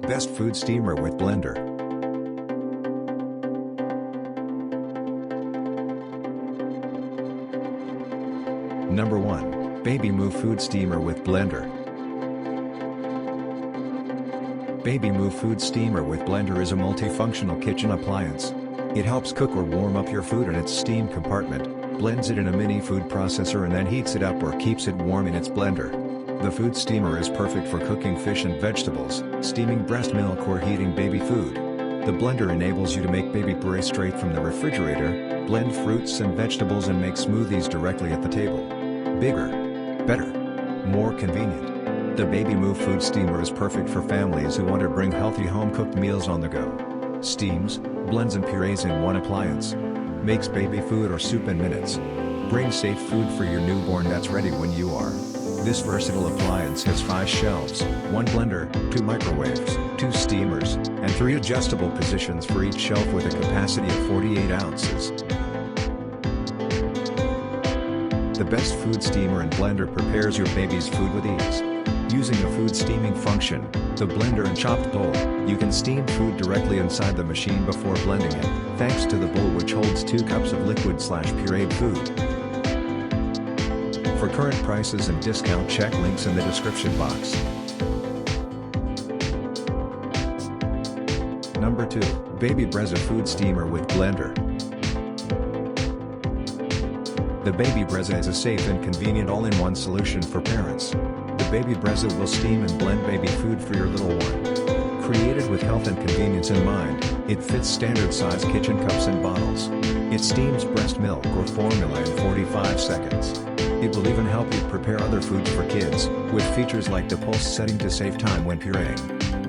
Best food steamer with blender. Number 1. Baby Move Food Steamer with Blender. Baby Move Food Steamer with Blender is a multifunctional kitchen appliance. It helps cook or warm up your food in its steam compartment, blends it in a mini food processor and then heats it up or keeps it warm in its blender. The food steamer is perfect for cooking fish and vegetables, steaming breast milk or heating baby food. The blender enables you to make baby puree straight from the refrigerator, blend fruits and vegetables and make smoothies directly at the table. Bigger, better, more convenient. The Baby Move Food Steamer is perfect for families who want to bring healthy home-cooked meals on the go. Steams, blends and purees in one appliance. Makes baby food or soup in minutes. Bring safe food for your newborn that's ready when you are. This versatile appliance has 5 shelves, 1 blender, 2 microwaves, 2 steamers, and 3 adjustable positions for each shelf with a capacity of 48 ounces. The best food steamer and blender prepares your baby's food with ease. Using a food steaming function, the blender and chopped bowl, you can steam food directly inside the machine before blending it, thanks to the bowl which holds 2 cups of liquid/pureed food. For current prices and discount, check links in the description box. Number 2. Baby Brezza Food Steamer with Blender. The Baby Brezza is a safe and convenient all-in-one solution for parents. The Baby Brezza will steam and blend baby food for your little one. Created with health and convenience in mind, it fits standard-size kitchen cups and bottles. It steams breast milk or formula in 45 seconds. It will even help you prepare other foods for kids, with features like the pulse setting to save time when pureeing.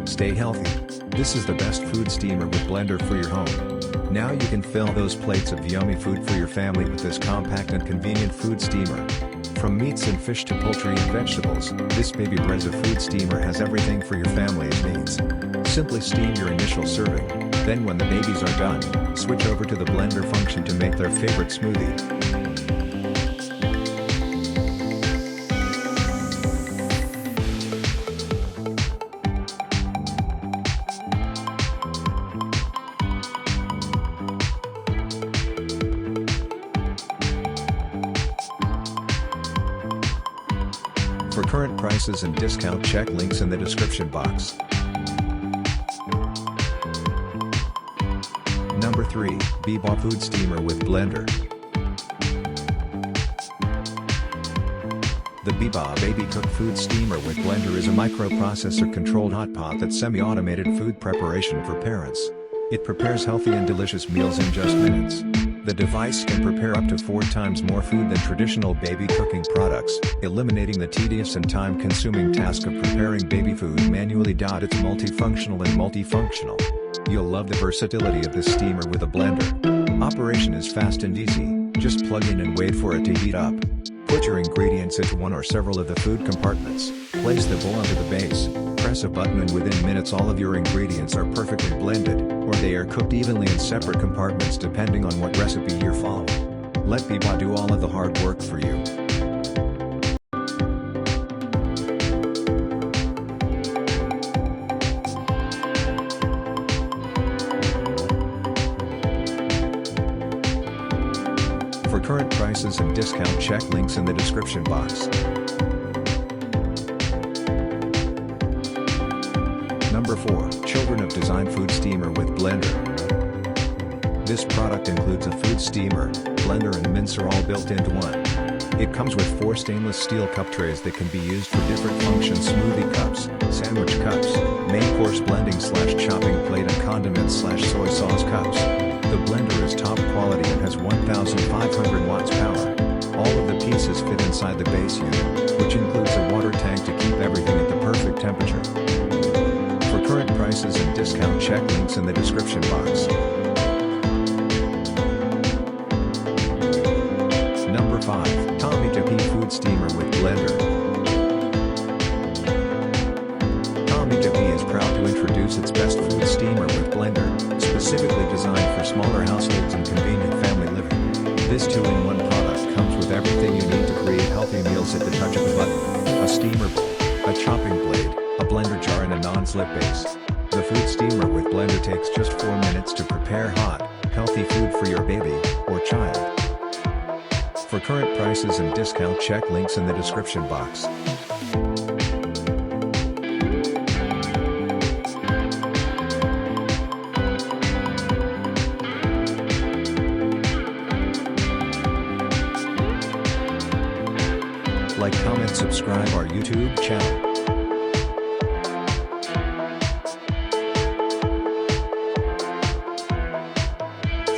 Stay healthy. This is the best food steamer with blender for your home. Now you can fill those plates of yummy food for your family with this compact and convenient food steamer. From meats and fish to poultry and vegetables, this Baby Brezza food steamer has everything for your family's needs. Simply steam your initial serving, then when the babies are done, switch over to the blender function to make their favorite smoothie. For current prices and discount, check links in the description box. Number 3. Bebop Food Steamer with Blender. The Bebop Baby Cook Food Steamer with Blender is a microprocessor-controlled hot pot that's semi-automated food preparation for parents. It prepares healthy and delicious meals in just minutes. The device can prepare up to 4 times more food than traditional baby cooking products, eliminating the tedious and time-consuming task of preparing baby food manually. It's multifunctional and multifunctional. You'll love the versatility of this steamer with a blender. Operation is fast and easy, just plug in and wait for it to heat up. Put your ingredients into one or several of the food compartments, place the bowl under the base, press a button and within minutes all of your ingredients are perfectly blended, or they are cooked evenly in separate compartments depending on what recipe you're following. Let Bebop do all of the hard work for you. For current prices and discount, check links in the description box. Number 4. Children of Design Food Steamer with Blender. This product includes a food steamer, blender and mincer all built into one. It comes with 4 stainless steel cup trays that can be used for different functions: smoothie cups, sandwich cups, main course blending/chopping plate and condiments/soy sauce cups. The blender is top quality and has 1,500 watts power. All of the pieces fit inside the base unit, which includes a water tank to keep everything at the perfect temperature. For current prices and discount, check links in the description box. Number 5. Tommy Tapi Food Steamer with Blender. Tommy Tapi is proud to introduce its best food steamer with blender, specifically designed for smaller households and convenient family living. This 2-in-1 product comes with everything you need to create healthy meals at the touch of a button: a steamer bowl, a chopping blade, a blender jar and a non-slip base. Brezza food steamer with blender takes just 4 minutes to prepare hot, healthy food for your baby or child. For current prices and discount, check links in the description box. Like, comment, subscribe our YouTube channel.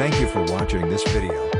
Thank you for watching this video.